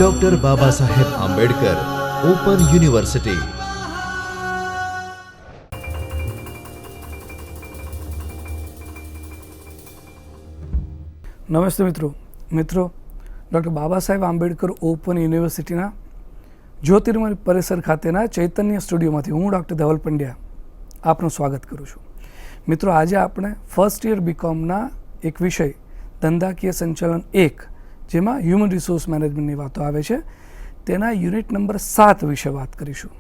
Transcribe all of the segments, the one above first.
Doctor Baba Saheb Ambedkar open university. નમસ્તે મિત્રો doctor Baba Saheb Ambedkar open યુનિવર્સિટીના જ્યોતિર્મય પરિસર ખાતેના ચૈતન્ય સ્ટુડિયોમાંથી હું ડૉક્ટર ધવલ પંડ્યા આપનું સ્વાગત કરું છું। મિત્રો, આજે આપણે ફર્સ્ટ યર બીકોમના એક વિષય ધંધાકીય સંચાલન 1 જેમાં હ્યુમન રિસોર્સ મેનેજમેન્ટની વાતો આવે છે તેના યુનિટ નંબર 7 વિશે વાત કરીશું।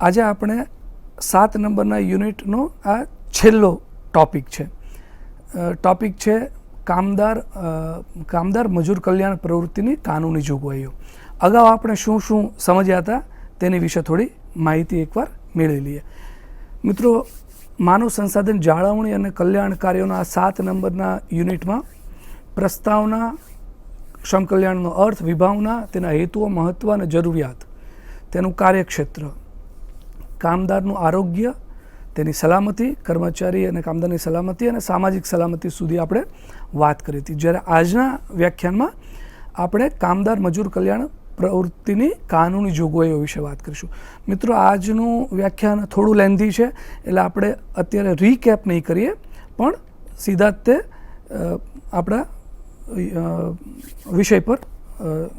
આજે આપણે 7 નંબરના યુનિટનો આ છેલ્લો ટૉપિક છે કામદાર મજૂર કલ્યાણ પ્રવૃત્તિની કાનૂની જોગવાઈઓ। અગાઉ આપણે શું સમજ્યા હતા તેની વિશે થોડી માહિતી એકવાર મેળવી લઈએ। મિત્રો, માનવ સંસાધન જાળવણી અને કલ્યાણ કાર્યોના આ 7 નંબરના યુનિટમાં પ્રસ્તાવના, શ્રમ કલ્યાણનો અર્થ, વિભાવના, તેના હેતુઓ, મહત્ત્વ અને જરૂરિયાત, તેનું કાર્યક્ષેત્ર, કામદારનું આરોગ્ય, તેની સલામતી, કર્મચારી અને કામદારની સલામતી અને સામાજિક સલામતી સુધી આપણે વાત કરી હતી। જ્યારે આજના વ્યાખ્યાનમાં આપણે કામદાર મજૂર કલ્યાણ પ્રવૃત્તિની કાનૂની જોગવાઈઓ વિશે વાત કરીશું। મિત્રો, આજનું વ્યાખ્યાન થોડું લેન્ધી છે, એટલે આપણે અત્યારે રીકેપ નહીં કરીએ, પણ સીધા તે આપણા વિષય પર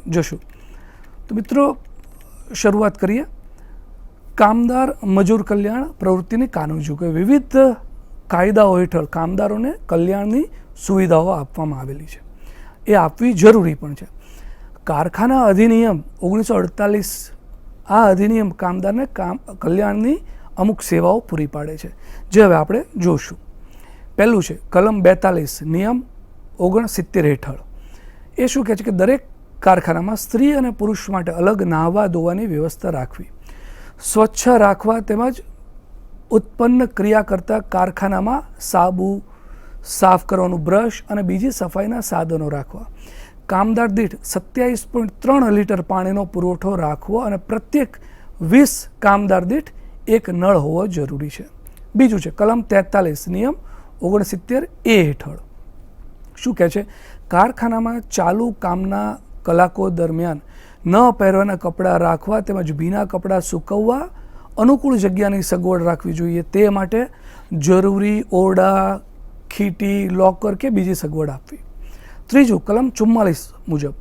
જશું। તો મિત્રો, શરૂઆત કરીએ। કામદાર મજૂર કલ્યાણ પ્રવૃત્તિની કાનૂની જોગવાઈ વિવિધ કાયદાઓ હેઠળ કામદારોને કલ્યાણની સુવિધાઓ આપવામાં આવેલી છે, એ આપવી જરૂરી પણ છે। કારખાના અધિનિયમ 1948, આ અધિનિયમ કામદારને કલ્યાણની અમુક સેવાઓ પૂરી પાડે છે, જે હવે આપણે જોશું। પહેલું છે કલમ 42 નિયમ 69 હેઠળ। એ શું કહે છે કે દરેક કારખાનામાં સ્ત્રી અને પુરુષ માટે અલગ નાહવા ધોવાની વ્યવસ્થા રાખવી, સ્વચ્છ રાખવા, તેમજ ઉત્પન્ન ક્રિયા કરતા કારખાનામાં સાબુ, સાફ કરવાનું બ્રશ અને બીજી સફાઈના સાધનો રાખવા, કામદાર દીઠ 27.3 લીટર પાણીનો પુરવઠો રાખવો અને પ્રત્યેક 20 કામદાર દીઠ એક નળ હોવો જરૂરી છે। બીજું છે કલમ 43 નિયમ 69 એ હેઠળ। શું કહે છે? કારખાનામાં ચાલુ કામના કલાકો દરમિયાન ન પહેરવાના કપડાં રાખવા તેમજ ભીના કપડાં સૂકવવા અનુકૂળ જગ્યાની સગવડ રાખવી જોઈએ, તે માટે જરૂરી ઓરડા, ખીટી, લોકર કે બીજી સગવડ આપવી। ત્રીજું કલમ 44 મુજબ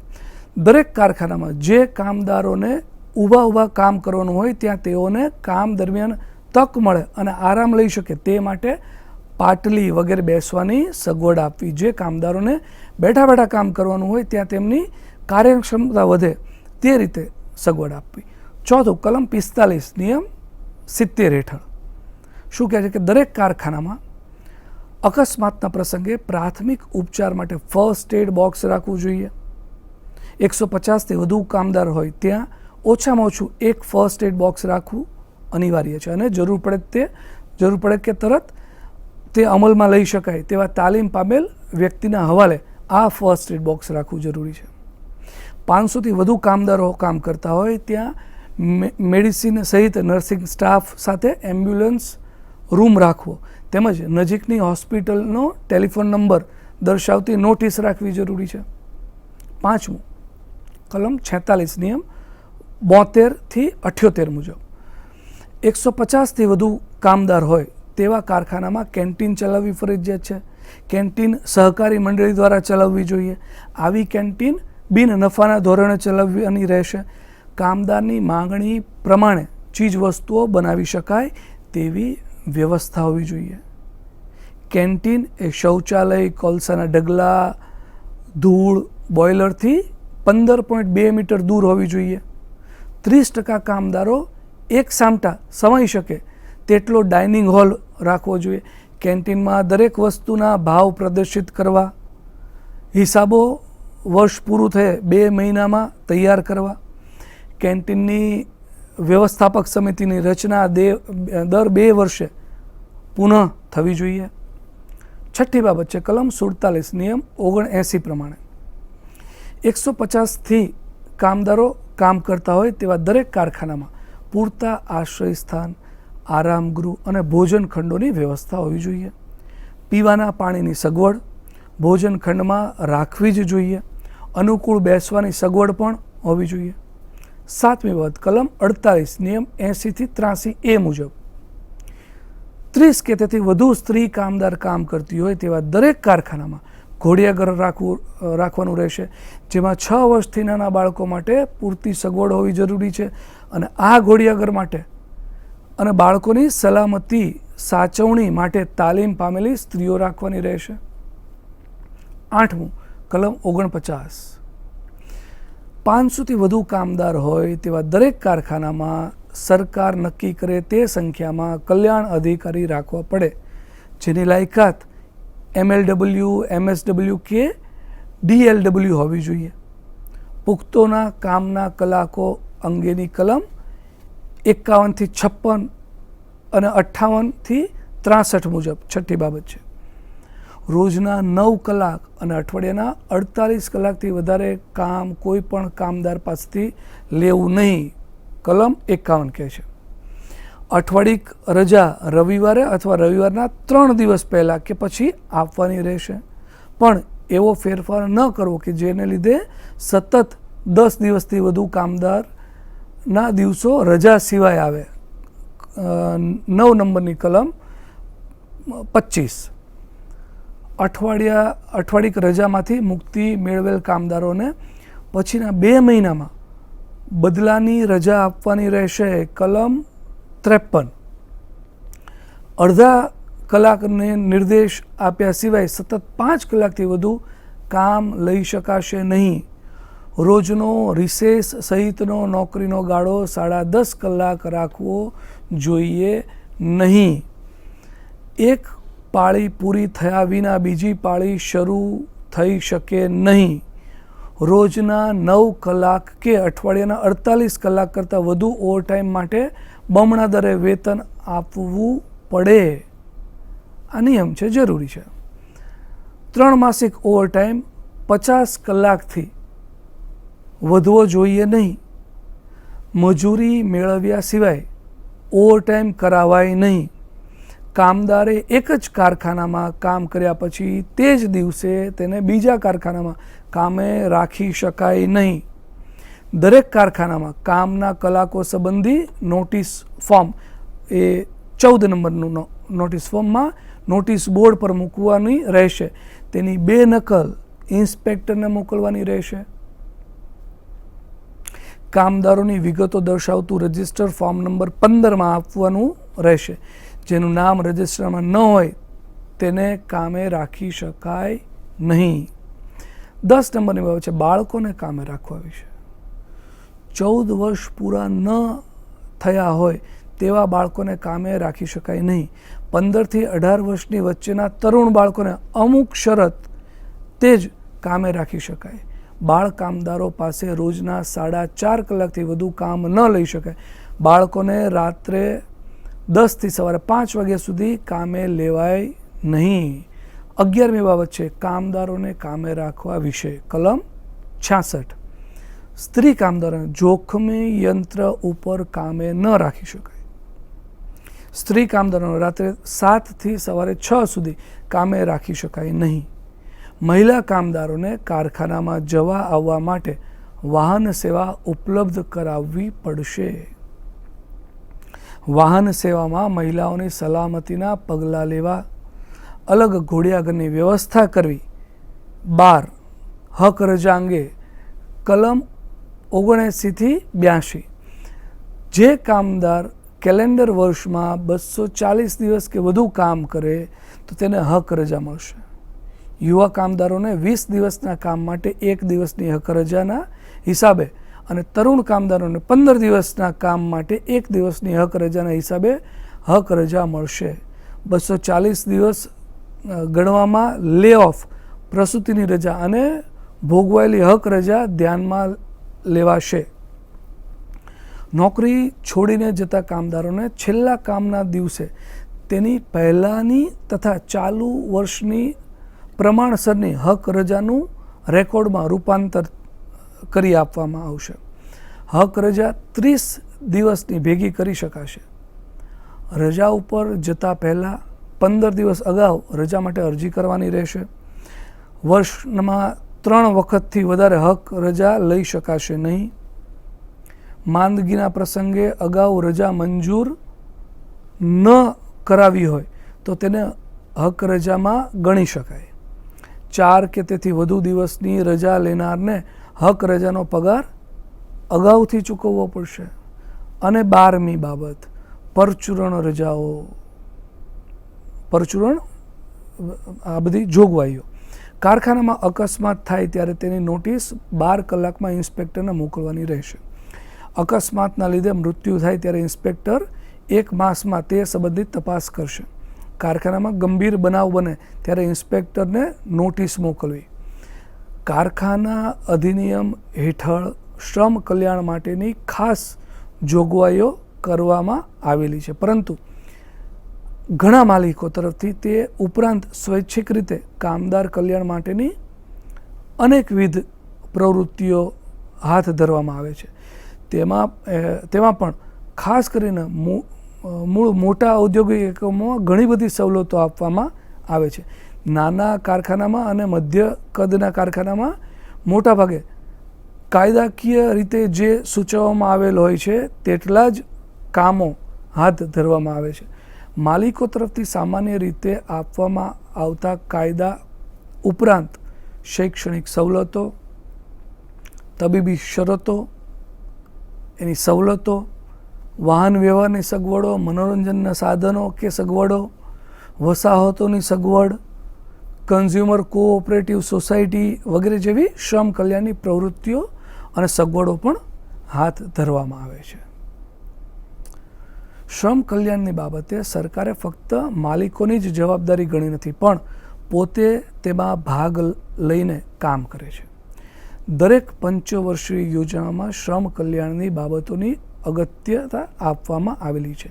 દરેક કારખાનામાં જે કામદારોને ઊભા કામ કરવાનું હોય ત્યાં તેઓને કામ દરમિયાન તક મળે અને આરામ લઈ શકે તે માટે પાટલી વગેરે બેસવાની સગવડ આપવી, જે કામદારોને બેઠા કામ કરવાનું હોય ત્યાં તેમની કાર્યક્ષમતા વધે તે રીતે સગવડ આપવી। ચોથું કલમ 45 નિયમ 70 હેઠળ। શું કહે છે કે દરેક કારખાનામાં અકસ્માતના પ્રસંગે પ્રાથમિક ઉપચાર માટે ફર્સ્ટ એડ બોક્સ રાખવું જોઈએ। 150થી વધુ કામદાર હોય ત્યાં ઓછામાં ઓછું એક ફર્સ્ટ એડ બોક્સ રાખવું અનિવાર્ય છે અને જરૂર પડે કે તરત તે અમલમાં લઈ શકાય તેવા તાલીમ પામેલ વ્યક્તિના હવાલે આ ફર્સ્ટ એડ બોક્સ રાખવું જરૂરી છે। 500થી વધુ કામદારો કામ કરતા હોય ત્યાં મેડિસિન સહિત નર્સિંગ સ્ટાફ સાથે એમ્બ્યુલન્સ રૂમ રાખવો તેમજ નજીકની હોસ્પિટલનો ટેલિફોન નંબર દર્શાવતી નોટિસ રાખવી જરૂરી છે। પાંચમું કલમ 46 નિયમ 72થી 78 મુજબ 150થી વધુ કામદાર હોય તેવા કારખાનામાં કેન્ટીન ચલાવવી ફરજિયાત છે। કેન્ટીન સહકારી મંડળી દ્વારા ચલાવવી જોઈએ। આવી કેન્ટીન બિન નફાના ધોરણે ચલાવવાની રહેશે। કામદારની માંગણી પ્રમાણે ચીજ વસ્તુઓ બનાવી શકાય તેવી વ્યવસ્થા હોવી જોઈએ। કેન્ટીન એ શૌચાલય, કોલસાના ઢગલા, ધૂળ, બોઇલરથી 15.2 મીટર દૂર હોવી જોઈએ। 30% કામદારો એક સામટા સમાઈ શકે તેટલો ડાઇનિંગ હોલ રાખવો જોઈએ। કેન્ટીનમાં દરેક વસ્તુના ભાવ પ્રદર્શિત કરવા, હિસાબો વર્ષ પૂરું થયે 2 મહિનામાં તૈયાર કરવા। કેન્ટીનની વ્યવસ્થાપક સમિતિની રચના દર 2 વર્ષે પુનઃ થવી જોઈએ। છઠ્ઠી બાબત છે કલમ 47 નિયમ 79 પ્રમાણે 150થી કામદારો કામ કરતા હોય તેવા દરેક કારખાનામાં પૂરતા આશ્રય સ્થાન, આરામગૃહ અને ભોજન ખંડોની વ્યવસ્થા હોવી જોઈએ। પીવાના પાણીની સગવડ ભોજન ખંડમાં રાખવી જ જોઈએ। અનુકૂળ બેસવાની સગવડ પણ હોવી જોઈએ. 7મી બાબત કલમ 48 નિયમ 80-83 એ મુજબ 30 કે તેથી વધુ સ્ત્રી કામદાર કામ કરતી હોય તેવા દરેક કારખાનામાં ઘોડિયાઘર રાખવાનું રહેશે, જેમાં 6 વર્ષથી નાના બાળકો માટે પૂરતી સગવડ હોવી જરૂરી છે. અને આ ઘોડિયાઘર માટે અને બાળકોની સલામતી સાચવણી માટે તાલીમ પામેલી સ્ત્રીઓ રાખવાની રહેશે. 8મું કલમ 49 500થી વધુ કામદાર હોય તેવા દરેક કારખાનામાં સરકાર નક્કી કરે તે સંખ્યામાં કલ્યાણ અધિકારી રાખવા પડે, જેની લાયકાત MLW, MSW કે DLW હોવી જોઈએ. પુખ્તોના કામના કલાકો અંગેની કલમ 51-56 અને 58-63 મુજબ 6ઠ્ઠી બાબત છે. રોજના 9 કલાક અને અઠવાડિયાના 48 કલાકથી વધારે કામ કોઈ પણ કામદાર પાસેથી લેવું નહીં, કલમ 51 કહે છે. અઠવાડિક રજા રવિવારે અથવા રવિવારના 3 દિવસ પહેલાં કે પછી આપવાની રહેશે, પણ એવો ફેરફાર ન કરવો કે જેને લીધે સતત 10 દિવસથી વધુ કામદારના દિવસો રજા સિવાય આવે. 9 નંબરની કલમ 25 અઠવાડિક રજામાંથી મુક્તિ મેળવેલ કામદારોને પછીના 2 મહિનામાં બદલાની રજા આપવાની રહેશે, કલમ 53 અડધા કલાકને નિર્દેશ આપ્યા સિવાય સતત 5 કલાકથી વધુ કામ લઈ શકાશે નહીં. રોજનો રિસેસ સહિતનો નોકરીનો ગાળો 10.5 કલાક રાખવો જોઈએ નહીં. એક પાળી પૂરી થયા વિના બીજી પાળી શરૂ થઈ શકે નહીં. રોજના 9 કલાક કે અઠવાડિયાના 48 કલાક કરતાં વધુ ઓવરટાઈમ માટે બમણા દરે વેતન આપવું પડે. આ નિયમ છે, જરૂરી છે. 3 માસિક ઓવરટાઈમ 50 કલાકથી વધવો જોઈએ નહીં. મજૂરી મેળવ્યા સિવાય ઓવરટાઈમ કરાવાય નહીં. કામદારે એક જ કારખાનામાં કામ કર્યા પછી તે જ દિવસે તેને બીજા કારખાનામાં કામે રાખી શકાય નહીં. દરેક કારખાનામાં કામના કલાકો સંબંધી નોટિસ ફોર્મ એ 14 નંબરનું નોટિસ ફોર્મમાં નોટિસ બોર્ડ પર મૂકવાની રહેશે. તેની 2 નકલ ઇન્સ્પેક્ટરને મોકલવાની રહેશે. કામદારોની વિગતો દર્શાવતું રજિસ્ટર ફોર્મ નંબર 15માં આપવાનું રહેશે. જેનું નામ રજિસ્ટરમાં ન હોય તેને કામે રાખી શકાય નહીં. 10 નંબરની બાબત છે બાળકોને કામે રાખવા વિશે. 14 વર્ષ પૂરા ન થયા હોય તેવા બાળકોને કામે રાખી શકાય નહીં. 15થી 18 વર્ષની વચ્ચેના તરુણ બાળકોને અમુક શરત તે જ કામે રાખી શકાય. બાળ કામદારો પાસે રોજના 4.5 કલાકથી વધુ કામ ન લઈ શકાય. બાળકોને રાત્રે 10 થી સવારે 5 વાગ્યા સુધી કામે લેવાય નહીં. 11મી બાબત છે કામદારોને કામે રાખવા વિશે, કલમ 66 સ્ત્રી કામદારોને જોખમી યંત્ર ઉપર કામે ન રાખી શકાય. સ્ત્રી કામદારોને રાત્રે 7 થી સવારે 6 સુધી કામે રાખી શકાય નહીં. મહિલા કામદારોને કારખાનામાં જવા આવવા માટે વાહન સેવા ઉપલબ્ધ કરાવવી પડશે. વાહન સેવામાં મહિલાઓની સલામતીના પગલાં લેવા અલગ ઘોડિયાઘરની વ્યવસ્થા કરવી. 12 હક રજા અંગે કલમ 79-82 જે કામદાર કેલેન્ડર વર્ષમાં 240 દિવસ કે વધુ કામ કરે તો તેને હક રજા મળશે. યુવા કામદારોને 20 દિવસના કામ માટે 1 દિવસની હક રજાના હિસાબે અને તરુણ કામદારોને 15 દિવસના કામ માટે 1 દિવસની હક રજાના હિસાબે હક રજા મળશે. 240 દિવસ ગણવામાં લે ઓફ, પ્રસૂતિની રજા અને ભોગવાયેલી હક રજા ધ્યાનમાં લેવાશે. નોકરી છોડીને જતા કામદારોને છેલ્લા કામના દિવસે તેની પહેલાંની તથા ચાલુ વર્ષની પ્રમાણસરની હક રજાનું રેકોર્ડમાં રૂપાંતર કરી આપવામાં આવશે. હક રજા 30 દિવસની ભેગી કરી શકાશે. રજા ઉપર જતા પહેલાં 15 દિવસ અગાઉ રજા માટે અરજી કરવાની રહેશે. વર્ષમાં 3 વખતથી વધારે હક રજા લઈ શકાશે નહીં. માંદગીના પ્રસંગે અગાઉ રજા મંજૂર ન કરાવી હોય તો તેને હક રજામાં ગણી શકાય. 4 કે તેથી વધુ દિવસની રજા લેનારને હક રજાનો પગાર અગાઉથી ચૂકવવો પડશે. અને 12મી બાબત, પરચુરણ રજાઓ. પરચુરણ આ બધી જોગવાઈઓ. કારખાનામાં અકસ્માત થાય ત્યારે તેની નોટિસ 12 કલાકમાં ઇન્સ્પેક્ટરને મોકલવાની રહેશે. અકસ્માતના લીધે મૃત્યુ થાય ત્યારે ઇન્સ્પેક્ટર 1 માસમાં તે સંબંધિત તપાસ કરશે. કારખાનામાં ગંભીર બનાવ બને ત્યારે ઇન્સ્પેક્ટરને નોટિસ મોકલવી. કારખાના અધિનિયમ હેઠળ શ્રમ કલ્યાણ માટેની ખાસ જોગવાઈઓ કરવામાં આવેલી છે, પરંતુ ઘણા માલિકો તરફથી તે ઉપરાંત સ્વૈચ્છિક રીતે કામદાર કલ્યાણ માટેની અનેકવિધ પ્રવૃત્તિઓ હાથ ધરવામાં આવે છે. તેમાં પણ ખાસ કરીને મૂળ મોટા ઔદ્યોગિક એકમોમાં ઘણી બધી સવલતો આપવામાં આવે છે. નાના કારખાનામાં અને મધ્ય કદના કારખાનામાં મોટાભાગે કાયદાકીય રીતે જે સૂચવવામાં આવેલ હોય છે તેટલા જ કામો હાથ ધરવામાં આવે છે. માલિકો તરફથી સામાન્ય રીતે આપવામાં આવતા કાયદા ઉપરાંત શૈક્ષણિક સવલતો, તબીબી શરતો, એની સવલતો, વાહન વ્યવહારની સગવડો, મનોરંજનના સાધનો કે સગવડો, વસાહતોની સગવડ, કન્ઝ્યુમર કોઓપરેટિવ સોસાયટી વગેરે જેવી શ્રમ કલ્યાણની પ્રવૃત્તિઓ અને સગવડો પણ હાથ ધરવામાં આવે છે. શ્રમ કલ્યાણની બાબતે સરકારે ફક્ત માલિકોની જ જવાબદારી ગણી નથી, પણ પોતે તેમાં ભાગ લઈને કામ કરે છે. દરેક પંચવર્ષીય યોજનામાં શ્રમ કલ્યાણની બાબતોની અગત્યતા આપવામાં આવેલી છે,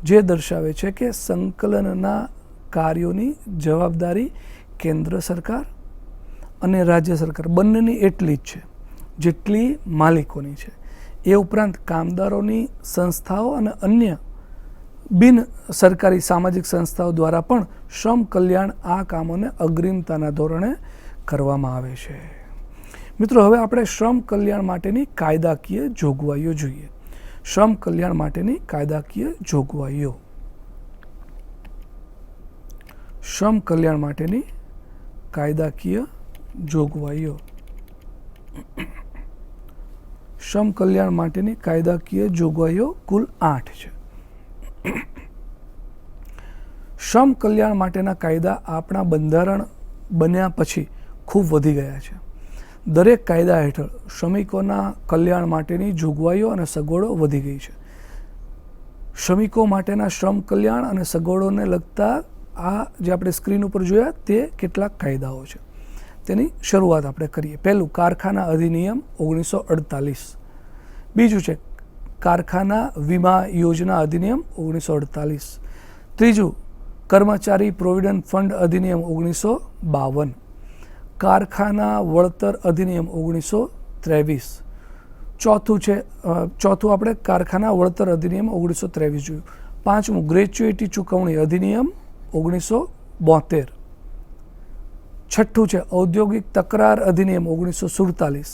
જે દર્શાવે છે કે સંકલનના કાર્યોની જવાબદારી કેન્દ્ર સરકાર અને રાજ્ય સરકાર બંનેની એટલી જ છે જેટલી માલિકોની છે. એ ઉપરાંત કામદારોની સંસ્થાઓ અને અન્ય બિન સરકારી સામાજિક સંસ્થાઓ દ્વારા પણ શ્રમ કલ્યાણ આ કામોને અગ્રિમતાના ધોરણે કરવામાં આવે છે. મિત્રો, હવે આપણે શ્રમ કલ્યાણ માટેની કાયદાકીય જોગવાઈઓ જોઈએ. શ્રમ કલ્યાણ માટેની કાયદાકીય જોગવાઈઓ. શ્રમ કલ્યાણ માટેની કાયદાકીય જોગવાઈઓ. શ્રમ કલ્યાણ માટેની કાયદાકીય જોગવાઈઓ કુલ 8 છે. શ્રમ કલ્યાણ માટેના કાયદા આપણા બંધારણ બન્યા પછી ખૂબ વધી ગયા છે. દરેક કાયદા હેઠળ શ્રમિકોના કલ્યાણ માટેની જોગવાઈઓ અને સગવડો વધી ગઈ છે. શ્રમિકો માટેના શ્રમ કલ્યાણ અને સગવડોને લગતા આ જે આપણે સ્ક્રીન ઉપર જોયા તે કેટલાક કાયદાઓ છે. તેની શરૂઆત આપણે કરીએ. પહેલું, કારખાના અધિનિયમ 1948. બીજું છે કારખાના વીમા યોજના અધિનિયમ 1948. ત્રીજું, કર્મચારી પ્રોવિડન્ટ ફંડ અધિનિયમ 1952. કારખાના વળતર અધિનિયમ 1923. ચોથું આપણે કારખાના વળતર અધિનિયમ 1923 જોયું. પાંચમું, ગ્રેચ્યુઇટી ચૂકવણી અધિનિયમ 1972. છઠ્ઠું છે ઔદ્યોગિક તકરાર અધિનિયમ 1947.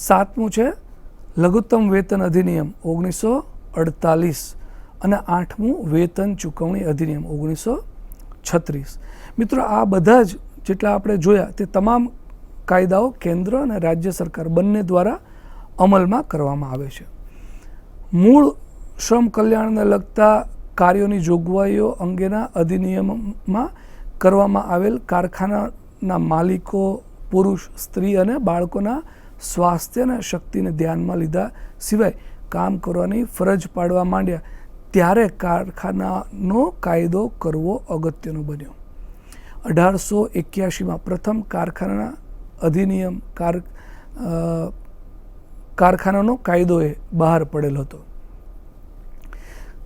સાતમું છે લઘુત્તમ વેતન અધિનિયમ 1948 અને આઠમું વેતન ચૂકવણી અધિનિયમ 1936. મિત્રો, આ બધા જ જેટલા આપણે જોયા તે તમામ કાયદાઓ કેન્દ્ર અને રાજ્ય સરકાર બંને દ્વારા અમલમાં કરવામાં આવે છે. મૂળ શ્રમ કલ્યાણને લગતા કાર્યોની જોગવાઈઓ અંગેના અધિનિયમમાં કરવામાં આવેલ કારખાનાના માલિકો, પુરુષ, સ્ત્રી અને બાળકોના સ્વાસ્થ્ય અને શક્તિને ધ્યાનમાં લીધા સિવાય કામ કરવાની ફરજ પાડવા માંડ્યા ત્યારે કારખાનાનો કાયદો કરવો અગત્યનો બન્યો. 1881માં પ્રથમ કારખાના અધિનિયમ કારખાનાનો કાયદો એ બહાર પડેલ હતો.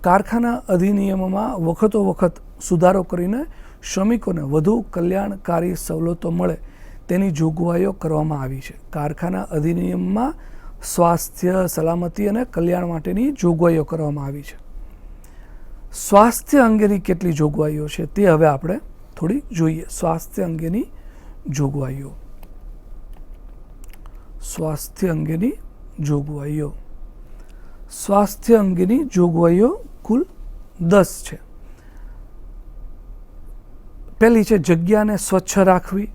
કારખાના અધિનિયમમાં વખતો વખત સુધારો કરીને શ્રમિકોને વધુ કલ્યાણકારી સવલતો મળે તેની જોગવાઈઓ કરવામાં આવી છે. કારખાના અધિનિયમમાં સ્વાસ્થ્ય, સલામતી અને કલ્યાણ માટેની જોગવાઈઓ કરવામાં આવી છે. સ્વાસ્થ્ય અંગેની કેટલી જોગવાઈઓ છે તે હવે આપણે થોડી જોઈએ. સ્વાસ્થ્ય અંગેની જોગવાઈઓ. સ્વાસ્થ્ય અંગેની જોગવાઈઓ. સ્વાસ્થ્ય અંગેની જોગવાઈઓ કુલ 10 છે. પહેલી છે જગ્યાને સ્વચ્છ રાખવી.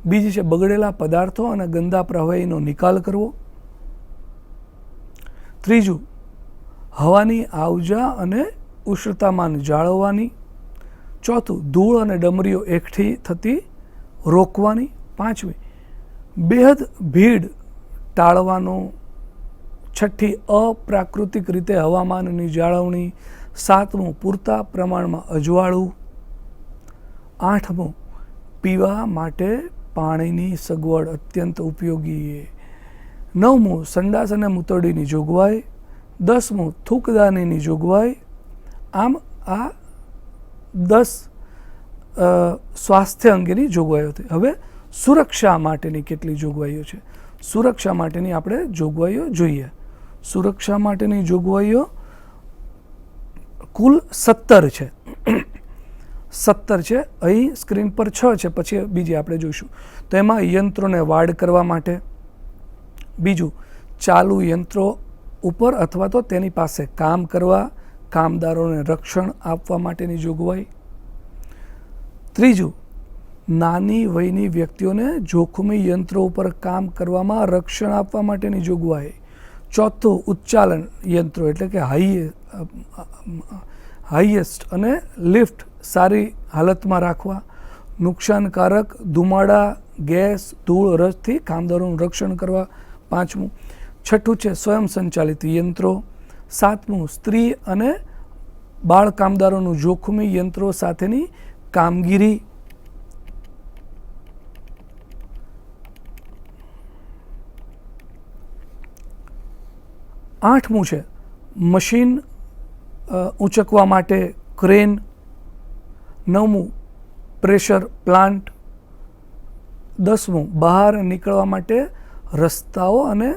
બીજી છે બગડેલા પદાર્થો અને ગંદા પ્રવાહીનો નિકાલ કરવો. ત્રીજું, હવાની આવજા અને ઉષ્ણતામાન જાળવવાની. ચોથું, ધૂળ અને ડમરીઓ એકઠી થતી રોકવાની. પાંચમી, બેહદ ભીડ ટાળવાનો. છઠ્ઠી, અપ્રાકૃતિક રીતે હવામાનની જાળવણી. સાતમું, પૂરતા પ્રમાણમાં અજવાળું. આઠમું, પીવા માટે પાણીની સગવડ અત્યંત ઉપયોગી. નવમું, સંડાસ અને મૂતરડીની જોગવાઈ. 10મું, થૂકદાનીની જોગવાઈ. આમ આ 10 સ્વાસ્થ્ય અંગેની જોગવાઈઓ હતી. હવે સુરક્ષા માટેની કેટલી જોગવાઈઓ છે? સુરક્ષા માટેની આપણે જોગવાઈઓ જોઈએ. સુરક્ષા માટેની જોગવાઈઓ કુલ 17 છે. 17 છે. અહીં સ્ક્રીન પર 6 છે, પછી બીજી આપણે જોઈશું. તો એમાં યંત્રોને વાડ કરવા માટે. બીજું, ચાલુ યંત્રો ઉપર અથવા તો તેની પાસે કામ કરવા, કામદારોને રક્ષણ આપવા માટેની જોગવાઈ. ત્રીજું, નાની વયની વ્યક્તિઓને જોખમી યંત્રો ઉપર કામ કરવામાં રક્ષણ આપવા માટેની જોગવાઈ. ચોથું, ઉચ્ચાલન યંત્રો એટલે કે હાઈએસ્ટ અને લિફ્ટ સારી હાલતમાં રાખવા. નુકસાનકારક ધુમાડા, ગેસ, ધૂળ, રસથી કામદારોનું રક્ષણ કરવા. પાંચમું. છઠ્ઠું છે સ્વયં સંચાલિત યંત્રો. સાતમું, સ્ત્રી અને બાળ કામદારોનું જોખમી યંત્રો સાથેની કામગીરી. આઠમું છે મશીન ઊંચકવા માટે ક્રેન. નવમું, પ્રેશર પ્લાન્ટ. 10મું, બહાર નીકળવા માટે રસ્તાઓ અને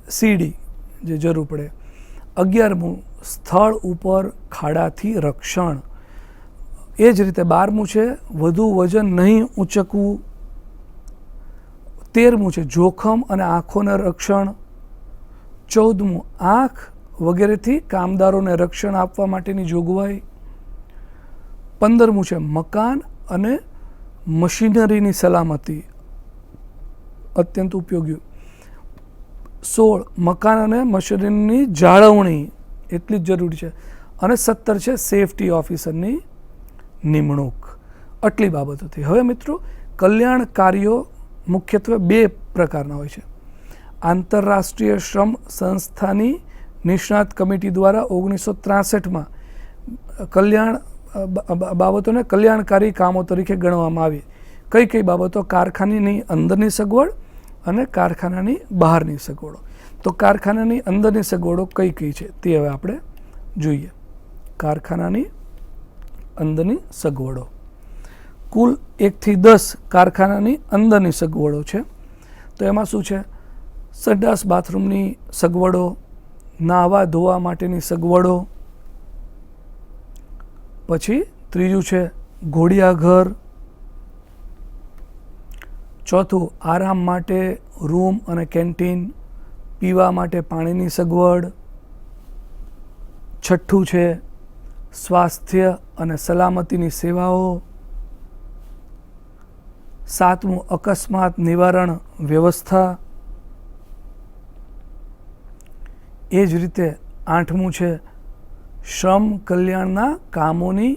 સીડી જે જરૂર પડે. 11મું, સ્થળ ઉપર ખાડાથી રક્ષણ. એ જ રીતે 12મું છે વધુ વજન નહીં ઊંચકવું. 13મું છે જોખમ અને આંખોને રક્ષણ. 14મું, આંખ વગેરેથી કામદારોને રક્ષણ આપવા માટેની જોગવાઈ. 15મું છે મકાન અને મશીનરીની સલામતી, અત્યંત ઉપયોગી. 16, મકાન અને મશીનરીની જાળવણી એટલી જ જરૂરી છે. અને 17 છે સેફટી ઓફિસરની નિમણૂક. આટલી બાબતોથી. હવે મિત્રો, કલ્યાણ કાર્યો મુખ્યત્વે 2 પ્રકારના હોય છે. આંતરરાષ્ટ્રીય શ્રમ સંસ્થાની નિષ્ણાત કમિટી દ્વારા 1963માં કલ્યાણ બાબતોને કલ્યાણકારી કામો તરીકે ગણવામાં આવી. કઈ કઈ બાબતો? કારખાનાની અંદરની સગવડ અને કારખાનાની બહારની સગવડો. તો કારખાનાની અંદરની સગવડો કઈ કઈ છે તે હવે આપણે જોઈએ. કારખાનાની અંદરની સગવડો કુલ 1 થી 10 કારખાનાની અંદરની સગવડો છે. તો એમાં શું છે? સંડાસ બાથરૂમની સગવડો, નાહવા ધોવા માટેની સગવડો. પછી ત્રીજું છે ઘોડિયાઘર. ચોથું, આરામ માટે રૂમ અને કેન્ટીન, પીવા માટે પાણીની સગવડ. છઠ્ઠું છે સ્વાસ્થ્ય અને સલામતીની સેવાઓ. સાતમું, અકસ્માત નિવારણ વ્યવસ્થા. એ જ રીતે 8મું છે શ્રમ કલ્યાણના કામોની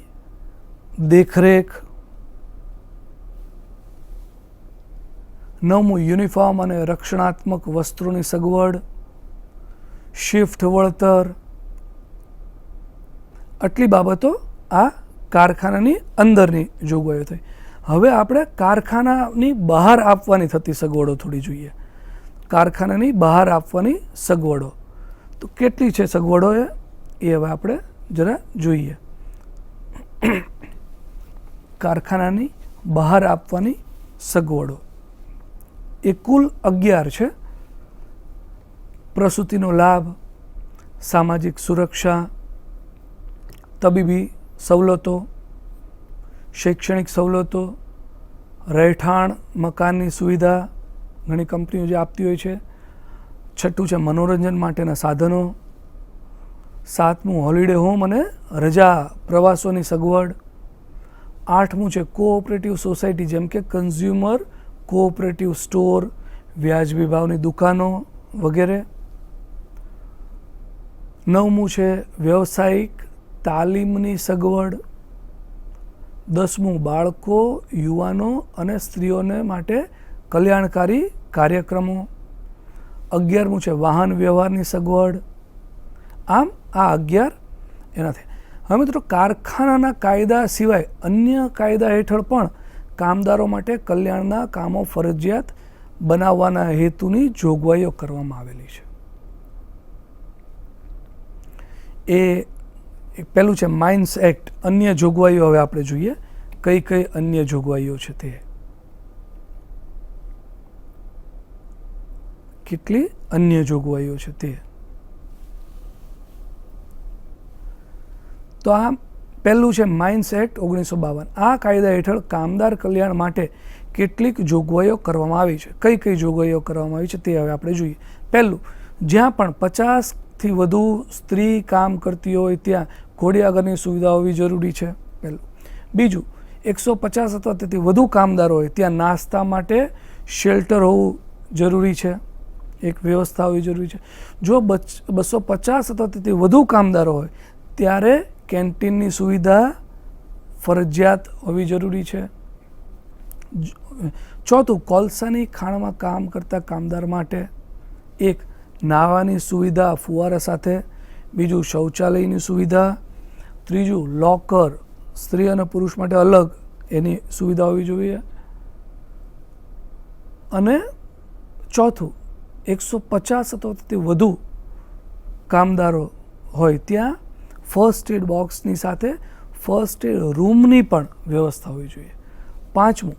દેખરેખ. 9મું, યુનિફોર્મ અને રક્ષણાત્મક વસ્ત્રોની સગવડ. શિફ્ટ વળતર. આટલી બાબતો આ કારખાનાની અંદરની જોગવાઈઓ થઈ. હવે આપણે કારખાનાની બહાર આપવાની થતી સગવડો થોડી જોઈએ. કારખાનાની બહાર આપવાની સગવડો તો કેટલી છે સગવડો એ હવે આપણે જરા જોઈએ. કારખાનાની બહાર આપવાની સગવડો એ કુલ 11 છે. પ્રસૂતિનો લાભ, સામાજિક સુરક્ષા, તબીબી સવલતો, શૈક્ષણિક સવલતો, રહેઠાણ મકાનની સુવિધા ઘણી કંપનીઓ જે આપતી હોય છે, છઠ્ઠું છે મનોરંજન માટેના સાધનો. સાતમું હોલિડે હોમ અને રજા પ્રવાસોની સગવડ. આઠમું છે કોઓપરેટિવ સોસાયટી જેમ કે કન્ઝ્યુમર કોઓપરેટિવ સ્ટોર, વ્યાજબી ભાવની દુકાનો વગેરે. નવમું છે વ્યવસાયિક તાલીમની સગવડ. 10મું બાળકો, યુવાનો અને સ્ત્રીઓને માટે કલ્યાણકારી કાર્યક્રમો. 11મું છે વાહન વ્યવહારની સગવડ. આમ આ 11 એનાથી. હવે મિત્રો, કારખાનાના કાયદા સિવાય અન્ય કાયદા હેઠળ પણ કામદારો માટે કલ્યાણના કામો ફરજિયાત બનાવવાના હેતુની જોગવાઈઓ કરવામાં આવેલી છે. એ પહેલું છે માઇન્સ એક્ટ. અન્ય જોગવાઈઓ હવે આપણે જોઈએ કઈ કઈ અન્ય જોગવાઈઓ છે તે. કેટલી અન્ય જોગવાઈઓ છે તે. તો આ પહેલું છે માઇન્સ એક્ટ 1952. આ કાયદા હેઠળ કામદાર કલ્યાણ માટે કેટલીક જોગવાઈઓ કરવામાં આવી છે. કઈ કઈ જોગવાઈઓ કરવામાં આવી છે તે હવે આપણે જોઈએ. પહેલું, જ્યાં પણ 50થી વધુ સ્ત્રી કામ કરતી હોય ત્યાં ઘોડિયાઘરની સુવિધા હોવી જરૂરી છે. પહેલું. બીજું, 150 અથવા તેથી વધુ કામદારો હોય ત્યાં નાસ્તા માટે શેલ્ટર હોવું જરૂરી છે, એક વ્યવસ્થા હોવી જરૂરી છે. જો 250 અથવા તેથી વધુ કામદારો હોય ત્યારે કેન્ટીનની સુવિધા ફરજિયાત હોવી જરૂરી છે. ચોથું, કોલસાની ખાણમાં કામ કરતા કામદાર માટે એક નાહવાની સુવિધા ફુવારા સાથે. બીજું, શૌચાલયની સુવિધા. ત્રીજું, લોકર સ્ત્રી અને પુરુષ માટે અલગ એની સુવિધા હોવી જોઈએ. અને ચોથું, 150 અથવા તેથી વધુ કામદારો હોય ત્યાં ફર્સ્ટ એડ બોક્સની સાથે ફર્સ્ટ એડ રૂમની પણ વ્યવસ્થા હોવી જોઈએ. પાંચમું,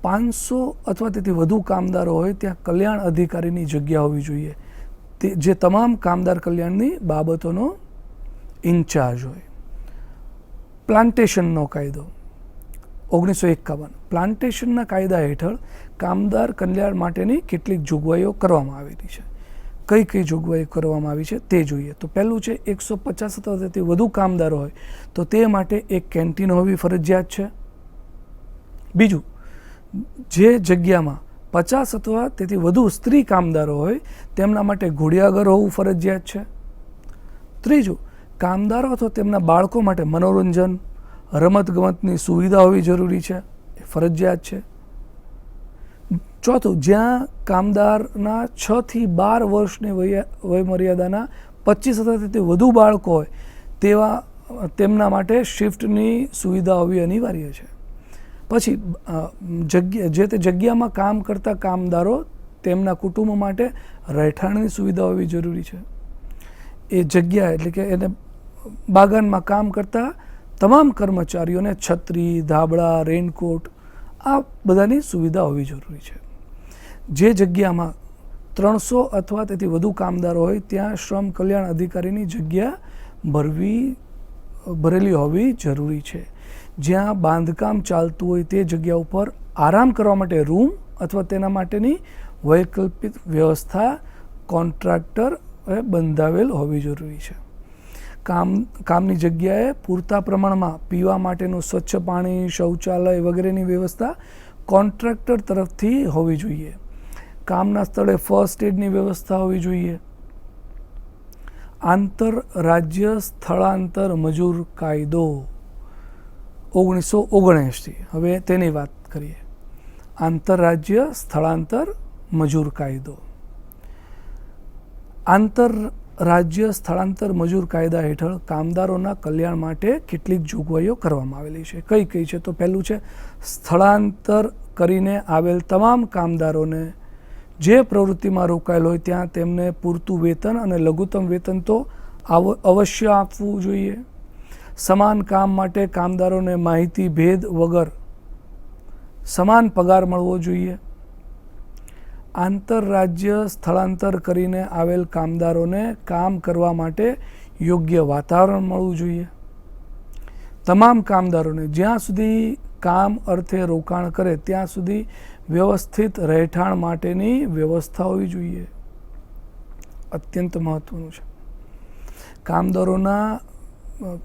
500 અથવા તેથી વધુ કામદારો હોય ત્યાં કલ્યાણ અધિકારીની જગ્યા હોવી જોઈએ, તે જે તમામ કામદાર કલ્યાણની બાબતોનો ઇન્ચાર્જ હોય. પ્લાન્ટેશનનો કાયદો 1951. પ્લાન્ટેશનના કાયદા હેઠળ કામદાર કલ્યાણ માટેની કેટલીક જોગવાઈઓ કરવામાં આવેલી છે. કઈ કઈ જોગવાઈ કરવામાં આવી છે તે જોઈએ. તો પહેલું છે 150 અથવા તેથી વધુ કામદારો હોય તો તે માટે એક કેન્ટીન હોવી ફરજિયાત છે. બીજું, જે જગ્યામાં 50 અથવા તેથી વધુ સ્ત્રી કામદારો હોય તેમના માટે ઘોડિયાઘર હોવું ફરજિયાત છે. ત્રીજું, કામદારો અથવા તેમના બાળકો માટે મનોરંજન રમતગમતની સુવિધા હોવી જરૂરી છે, એ ફરજિયાત છે. ચોથું, જ્યાં કામદારના 6 થી 12 વર્ષની વયમર્યાદાના 25 અથવા તેથી વધુ બાળકો હોય તેવા તેમના માટે શિફ્ટની સુવિધા હોવી અનિવાર્ય છે. પછી જે તે જગ્યામાં કામ કરતા કામદારો તેમના કુટુંબ માટે રહેઠાણની સુવિધા હોવી જરૂરી છે. એ જગ્યા એટલે કે એને બાગાનમાં કામ કરતા તમામ કર્મચારીઓને છત્રી, ધાબળા, રેનકોટ આ બધાની સુવિધા હોવી જરૂરી છે. જે જગ્યામાં 300 અથવા તેથી વધુ કામદારો હોય ત્યાં શ્રમ કલ્યાણ અધિકારીની જગ્યા ભરેલી હોવી જરૂરી છે. જ્યાં બાંધકામ ચાલતું હોય તે જગ્યા ઉપર આરામ કરવા માટે રૂમ અથવા તેના માટેની વૈકલ્પિક વ્યવસ્થા કોન્ટ્રાક્ટર બંધાવેલ હોવી જરૂરી છે. કામની જગ્યાએ પૂરતા પ્રમાણમાં પીવા માટેનું સ્વચ્છ પાણી, શૌચાલય વગેરેની વ્યવસ્થા કોન્ટ્રાક્ટર તરફથી હોવી જોઈએ. કામના સ્થળે ફર્સ્ટ એડની વ્યવસ્થા હોવી જોઈએ. આંતરરાજ્ય સ્થળાંતર મજૂર કાયદો 1979. હવે તેની વાત કરીએ. આંતરરાજ્ય સ્થળાંતર મજૂર કાયદો. આંતરરાજ્ય સ્થળાંતર મજૂર કાયદા હેઠળ કામદારોના કલ્યાણ માટે કેટલીક જોગવાઈઓ કરવામાં આવેલી છે. કઈ કઈ છે? તો પહેલું છે, સ્થળાંતર કરીને આવેલ તમામ કામદારોને જે પ્રવૃત્તિમાં રોકાયેલ હોય ત્યાં તેમને પૂરતું વેતન અને લઘુત્તમ વેતન તો અવશ્ય આપવું જોઈએ. સમાન કામ માટે કામદારોને માહિતી ભેદ વગર સમાન પગાર મળવો જોઈએ. આંતરરાજ્ય સ્થળાંતર કરીને આવેલ કામદારોને કામ કરવા માટે યોગ્ય વાતાવરણ મળવું જોઈએ. તમામ કામદારોને જ્યાં સુધી કામ અર્થે રોકાણ કરે ત્યાં સુધી વ્યવસ્થિત રહેઠાણ માટેની વ્યવસ્થા હોવી જોઈએ. અત્યંત મહત્ત્વનું છે. કામદારોના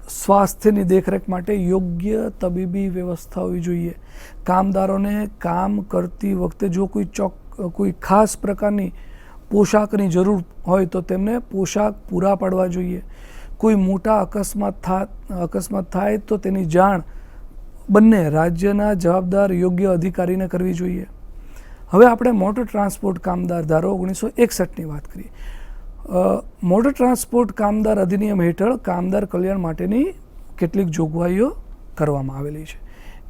સ્વાસ્થ્યની દેખરેખ માટે યોગ્ય તબીબી વ્યવસ્થા હોવી જોઈએ. કામદારોને કામ કરતી વખતે જો કોઈ ખાસ પ્રકારની પોશાકની જરૂર હોય તો તેમને પોશાક પૂરા પાડવા જોઈએ. કોઈ મોટા અકસ્માત થાય તો તેની જાણ બંને રાજ્યના જવાબદાર યોગ્ય અધિકારીને કરવી જોઈએ. હવે આપણે મોટર ટ્રાન્સપોર્ટ કામદાર ધારો 1961ની વાત કરીએ. મોટર ટ્રાન્સપોર્ટ કામદાર અધિનિયમ હેઠળ કામદાર કલ્યાણ માટેની કેટલીક જોગવાઈઓ કરવામાં આવેલી છે.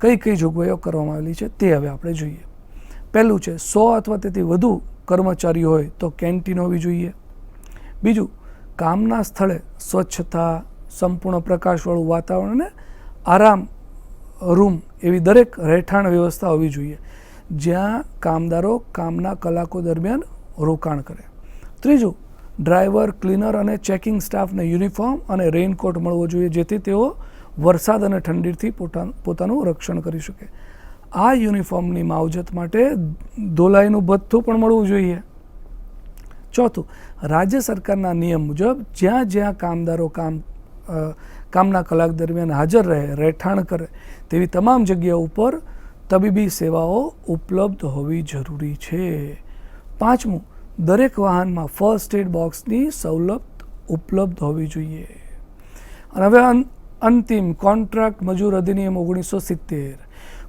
કઈ કઈ જોગવાઈઓ કરવામાં આવેલી છે તે હવે આપણે જોઈએ. પહેલું છે 100 અથવા તેથી વધુ કર્મચારીઓ હોય તો કેન્ટીન હોવી જોઈએ. બીજું, કામના સ્થળે સ્વચ્છતા, સંપૂર્ણ પ્રકાશવાળું વાતાવરણ અને આરામ રૂમ એવી દરેક રહેઠાણ વ્યવસ્થા હોવી જોઈએ જ્યાં કામદારો કામના કલાકો દરમિયાન રોકાણ કરે. ત્રીજું, ડ્રાઈવર, ક્લીનર અને ચેકિંગ સ્ટાફને યુનિફોર્મ અને રેઇનકોટ મળવો જોઈએ જેથી તેઓ વરસાદ અને ઠંડીથી પોતાનું રક્ષણ કરી શકે. આ યુનિફોર્મની માવજત માટે ધોલાઈનું ભથ્થું પણ મળવું જોઈએ. ચોથું, રાજ્ય સરકારના નિયમ મુજબ જ્યાં જ્યાં કામદારો કામના કલાક દરમિયાન હાજર રહે, રહેઠાણ કરે તેવી તમામ જગ્યાઓ ઉપર તબીબી સેવાઓ ઉપલબ્ધ હોવી જરૂરી છે. પાંચમું, દરેક વાહનમાં ફર્સ્ટ એડ બોક્સની સવલત ઉપલબ્ધ હોવી જોઈએ. અને હવે અંતિમ, કોન્ટ્રાક્ટ મજૂર અધિનિયમ 1970.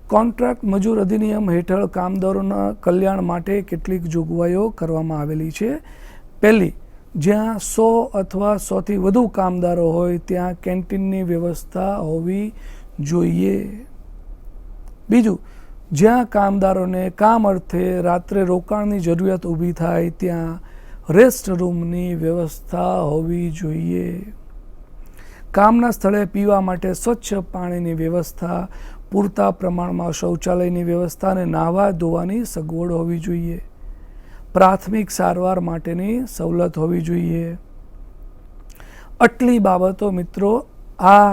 કોન્ટ્રાક્ટ મજૂર અધિનિયમ હેઠળ કામદારોના કલ્યાણ માટે કેટલીક જોગવાઈઓ કરવામાં આવેલી છે. પહેલી, જ્યાં 100 અથવા 100થી વધુ કામદારો હોય ત્યાં કેન્ટીનની વ્યવસ્થા હોવી જોઈએ. બીજું, જ્યાં કામદારોને કામ અર્થે રાત્રે રોકાણની જરૂરિયાત ઊભી થાય ત્યાં રેસ્ટ રૂમની વ્યવસ્થા હોવી જોઈએ. કામના સ્થળે પીવા માટે સ્વચ્છ પાણીની વ્યવસ્થા, પૂરતા પ્રમાણમાં શૌચાલયની વ્યવસ્થા અને નાહવા ધોવાની સગવડ હોવી જોઈએ. પ્રાથમિક સારવાર માટેની સવલત હોવી જોઈએ. આટલી બાબતો મિત્રો આ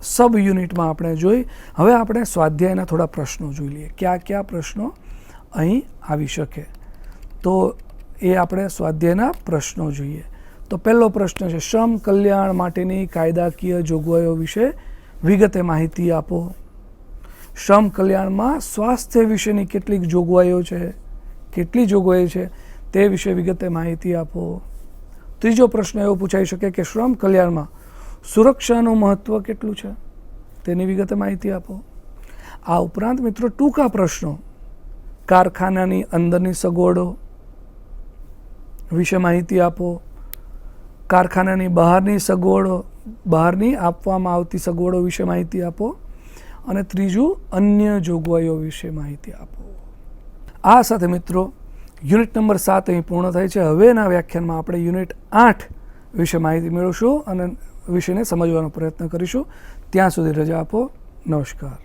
સબ યુનિટમાં આપણે જોઈ. હવે આપણે સ્વાધ્યાયના થોડા પ્રશ્નો જોઈ લઈએ. કયા પ્રશ્નો અહીં આવી શકે તો એ આપણે સ્વાધ્યાયના પ્રશ્નો જોઈએ. તો પહેલો પ્રશ્ન છે, શ્રમ કલ્યાણ માટેની કાયદાકીય જોગવાઈઓ વિશે વિગતે માહિતી આપો. શ્રમ કલ્યાણમાં સ્વાસ્થ્ય વિશેની કેટલીક જોગવાઈઓ છે, કેટલી જોગવાઈઓ છે તે વિશે વિગતે માહિતી આપો. ત્રીજો પ્રશ્ન એવો પૂછાઈ શકે કે શ્રમ કલ્યાણમાં સુરક્ષાનું મહત્ત્વ કેટલું છે તેની વિગતે માહિતી આપો. આ ઉપરાંત મિત્રો ટૂંકા પ્રશ્નો, કારખાનાની અંદરની સગવડો વિશે માહિતી આપો, કારખાનાની બહારની સગવડો, બહારની આપવામાં આવતી સગવડો વિશે માહિતી આપો, અને ત્રીજું, અન્ય જોગવાઈઓ વિશે માહિતી આપો. આ સાથે મિત્રો યુનિટ નંબર 7 અહીં પૂર્ણ થાય છે. હવેના વ્યાખ્યાનમાં આપણે યુનિટ 8 વિશે માહિતી મેળવશું અને વિષયને સમજવાનો પ્રયત્ન કરીશું. ત્યાં સુધી રજા આપો. નમસ્કાર.